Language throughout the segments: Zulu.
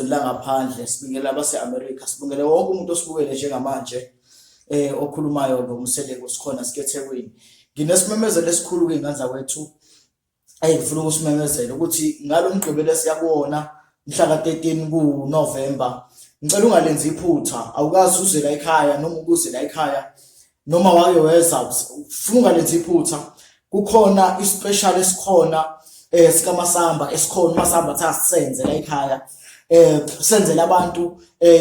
la ngaphandle sibingelela abase-America, sibingelela wonke umuntu osibukele njengamanje okhulumayo ngoMseleko sikhona sikeThekwini. Nginesimemezelo esikhulu ke ngani zakwethu ngifuna ukusimemezela ukuthi ngalo mgqibelo siyakuwona mhla ka-13 kuNovember. Ngicela ungalenzi iphutha, awukazi uze la ekhaya noma ukuze la ekhaya noma wake weza ufuna ungalenzi iphutha. Kukhona ispecial esikhona sikaMasamba esikhona uMasamba asenze la ekhaya. Senzela abantu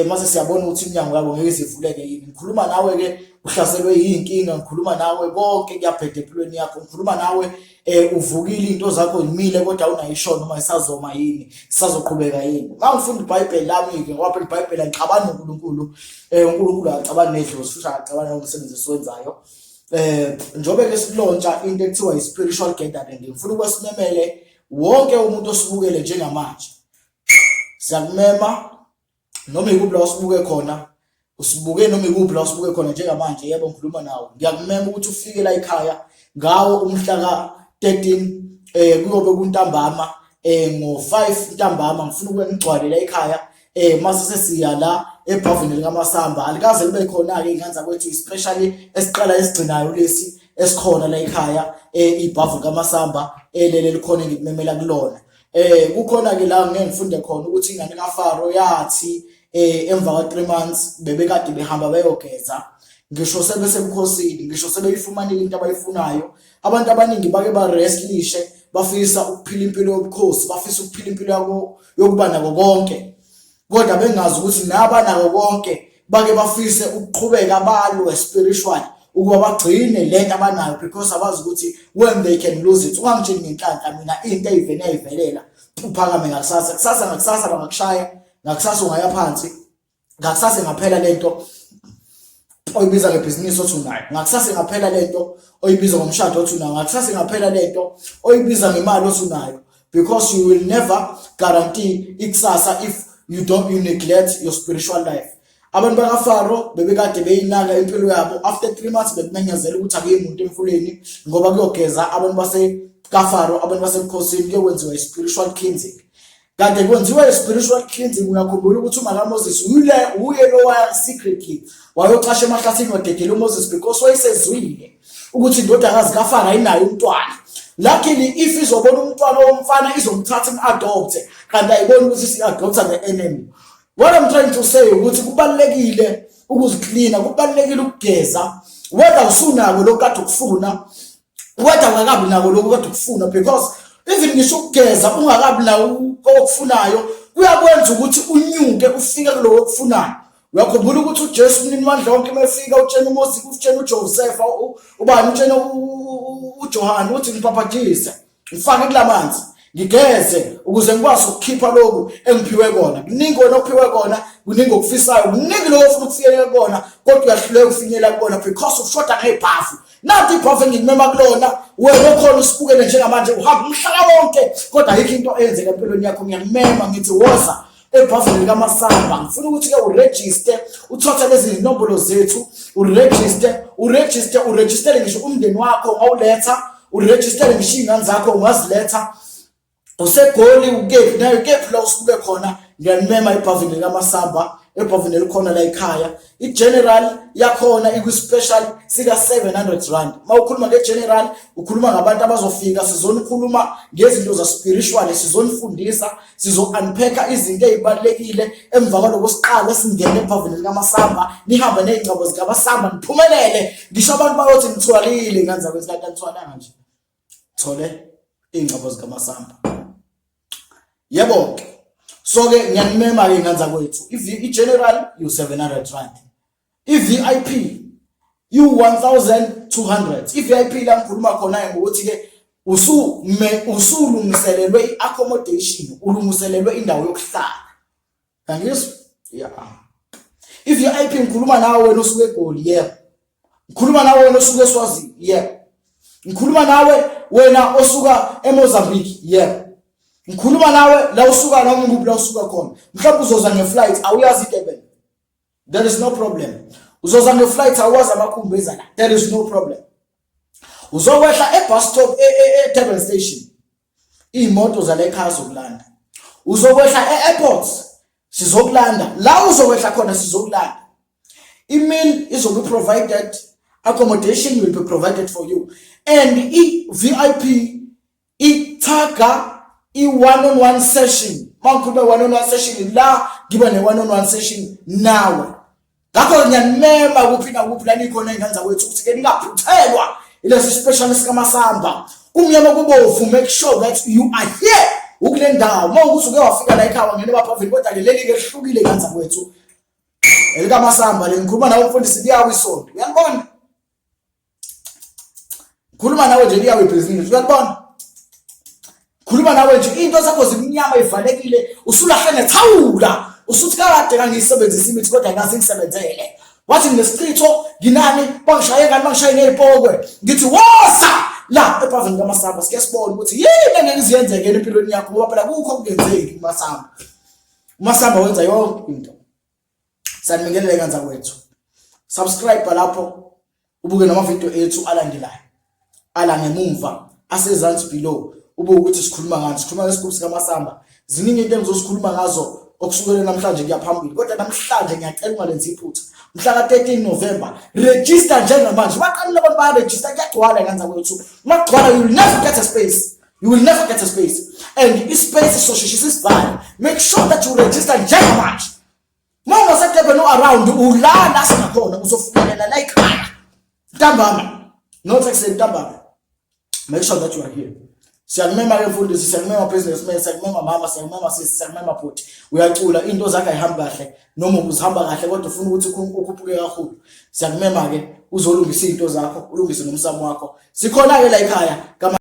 mase siyabona ukuthi iminyango yabo ngeke izivuleke yini. Ngikhuluma nawe ke uhlaselwe yinkinga, ngikhuluma nawe konke kuyaphethe empilweni yakho, ngikhuluma nawe uvukile into zakho yimile kodwa unayishona noma isazoma yini, isazoqhubeka yini. Mangifunda iBhayibheli lami ke ngoba iBhayibheli angixabani noNkulunkulu, uNkulunkulu akacabani nedlozi futhi akacabani nomsebenzi esiwenzayo. Njobe ke silontsha into ekuthiwa i-spiritual gathering, ngifuna ukwesimemele wonke umuntu osibukele njengamanje. Siyakumema noma ikuphi la usibuke khona, usibuke noma ikuphi la usibuke khona njengamanje. Yebo, ngikhuluma nawe. Ngiyakumema ukuthi ufike la ekhaya ngawo umhla ka-13 kuyobe kuntambama ngo-5 ntambama. Ngifuna ukube ngigcwale la ekhaya mase sesiya la ebhavini likaMasamba. Alikaze libe khona-ke ingane zakwethu especially esiqala esigcinayo lesi esikhona la ekhaya ibhavu likaMasamba lele likhona engikumemela kulona. Kukhona-ke la ngeke ngifunde khona ukuthi ingane kaFaro yathi emva ka-3 months bebekade behamba bayogeza, ngisho sebesemkhosini, ngisho sebeyifumanile into abayifunayo. Abantu abaningi bake bareslishe, bafisa ukuphila impilo yobukhosi, bafisa ukuphila impilo yokuba nako konke, kodwa bengazi ukuthi nabanako konke bake bafise ukuqhubeka balwe spiritual ukuba bagcine lento abanayo, because abazi ukuthi when they can lose it. Ungangitsheli ngenhlanhla mina into eyivene yayivelela uphakame ngakusasa, ngakusasa bangakushaya, ngakusasa ungaya phansi, ngakusasa ngaphela lento oyibiza ngebhizinisi othi unayo, ngakusasa ngaphela lento oyibiza ngomshado othi unayo, ngakusasa ngaphela lento oyibiza ngemali othi unayo, because you will never guarantee ikusasa if you neglect your spiritual life. Abantu bakaFaro bebekade beyinaka impilo yabo. After 3 months bekumenyazela ukuthi akuye umuntu emfuleni ngoba kuyogeza abantu baseKafaro, abantu basemkhosini, kuyokwenziwa i-spiritual cleansing. Kanti kwenziwa i-spiritual cleansing, uyakhumbula ukuthi uMoses uye lo waya secretly wayoqasha emahlasini wadedela uMoses because wayesezwile ukuthi indodakazi kaFaro ayinayo umntwana. Luckily if izobona umntwana womfana izomthatha im-adopte, kanti ayiboni ukuthi si-adopta the enemy. What I'm trying to say ukuthi kubalekile ukuzicleana, kubalekile ukugeza, whether usunako lokade ukufuna, whether ungakabi nako lokade ukufuna, because even ngisho ukugeza ungakabi nawo okufunayo kuyakwenza ukuthi unyuke ufike kuloko okufunayo. Uyakhumbula ukuthi uJesu umnini mandla wonke mefika utshena uMoses, utshena uJoseph, ubani utshena uJohane uthi ngiphaphazise, ngifake kulamanzi, ngigeze ukuze ngikwazi ukukhipha lokhu engiphiwe kona. Kuningi wena okuphiwe kona, kuningi okufisayo, kuningi lokho ofuna ukufinyelela kona, kodwa uyahluleka ukufinyelela kona because ushoda ngebhavu. Nathi ibhavu engikumema kulona, wena okhona usibukele njengamanje uhamba umhlaba wonke kodwa ayikho into eyenzeka empilweni yakho. Ngiyakumema ngithi woza ebhavini likaMasamba. Ngifuna ukuthi ke uregister, uthathe lezi inombolo zethu, uregister ngisho umndeni wakho ungawuletha, uregister ngisho ingane zakho ungaziletha. Usegoli ukephi nayo kephi la usuke khona. Ngiyanimema ebhavini likaMasamba, ebhavini elikhona la ekhaya. I-general yakhona ikwi-special sika 700 rand. Mawukhuluma nge-general ukhuluma ngabantu abazofika, sizonikhuluma ngezinto za-spiritual, sizonifundisa, sizo-unpacka izinto ezibalekile. Emva kwaloko siqale singene ebhavini likaMasamba, nihambe nezingcebo zikaMasamba niphumelele. Ngisho abantu bayothi ngithwalile ngane zakwethu, kanti angithwalanga nje, thole izingcebo zikaMasamba. Yebo, so ke ngiyanimema ke ngane zakwethu. I-general you 700 rand, i-VIP you 1200. I-VIP la ngikhuluma khona ngokuthi ke usulungiselelwe i-accommodation, ulungiselelwe indawo yokuhlala. Angizwa? Yeah. I-VIP ngikhuluma nawe wena osuke eGoli, yebo. Ngikhuluma nawe wena osuke eSwazini, yebo. Ngikhuluma nawe wena osuka eMozambique, yebo. Ngikhuluma nawe la usuka noma nguphi la usuka khona. Mhlawumbe uzoza ngeflight awuyazi iDurban, there is no problem. Uzoza ngeflight awazi amakhumbeza la, there is no problem. Uzokwehla ebus stop eDurban station, imoto zale ekhaya zokulanda. Uzokwehla e-airport sizokulanda la uzokwehla khona, sizokulanda. I-meal izobe provided, accommodation will be provided for you, and i-VIP ithaga i-one-on-one session. Mangikhuluma one-on-one session la ngiba ne-one-on-one session nawe. Ngakho ngiyanimema kuphi nakuphi la nikhona ey'ngane zakwethu ukuthi ke ningaphuthelwa ilesi special sikaMasamba. Kumnyama kubovu, make sure that you are here ukule ndawo. Uma ukuthi uke wafika la ekhaya wangena ebaphambili, kodwa ke leli ke lihlukile ey'ngane zakwethu elikaMasamba. Le ngikhuluma nawe mfundisi liyawo isonto, uyalibona? Khuluma nawe nje liyawo ibhizinisi, uyalibona? Khuluma nawe nje into zakho zimnyama ivalekile, usulahle nethawula, usuthi kade ngiyisebenzisa imithi kodwa ngase ngisebenzele. Wathi nesichitho nginani bangishaye ngani bangishaye ngezipokwe, ngithi woza la ephazeni kaMasamba sike sibone ukuthi yini engeke iziyenzeke empilweni yakho, ngoba phela kukho okungenzeki kuMasamba. uMasamba wenza yonke into. Sanibingelela kanza kwethu. Subscribe lapho ubuke namavideo ethu alandelayo. Ala ngemumva asezansi below ubuke ukuthi sikhuluma ngani. Sikhuluma ngesigubhu sikaMasamba. Ziningi into engizosikhuluma ngazo okusukela namhlanje kuya phambili, kodwa namhlanje ngiyacela ungalenzi iphutha. Mhla ka 13 November register njengamanje. Baqalile abantu ba register, kuyagcwala kanza kwethu. Maqgcwala you will never get a space. You will never get a space. And this space is so sisivale. Make sure that you register njengamanje. Mama sekebe no around ulana singakhona uzofumelela la ekhaya. Ntambama. Not except ntambama. Make sure that you are here. Siyamema ke mfundisi, siyamema businessman, siyamema mama, siyamema sisi, siyamema bhuti. Uyacula into zakhe ayihamba kahle noma uzihamba kahle kodwa ufuna ukuthi ukhuphuke kakhulu. Siyamema ke uzolungisa into zakho, ulungise nomsamo wakho. Sikhona ke la ekhaya.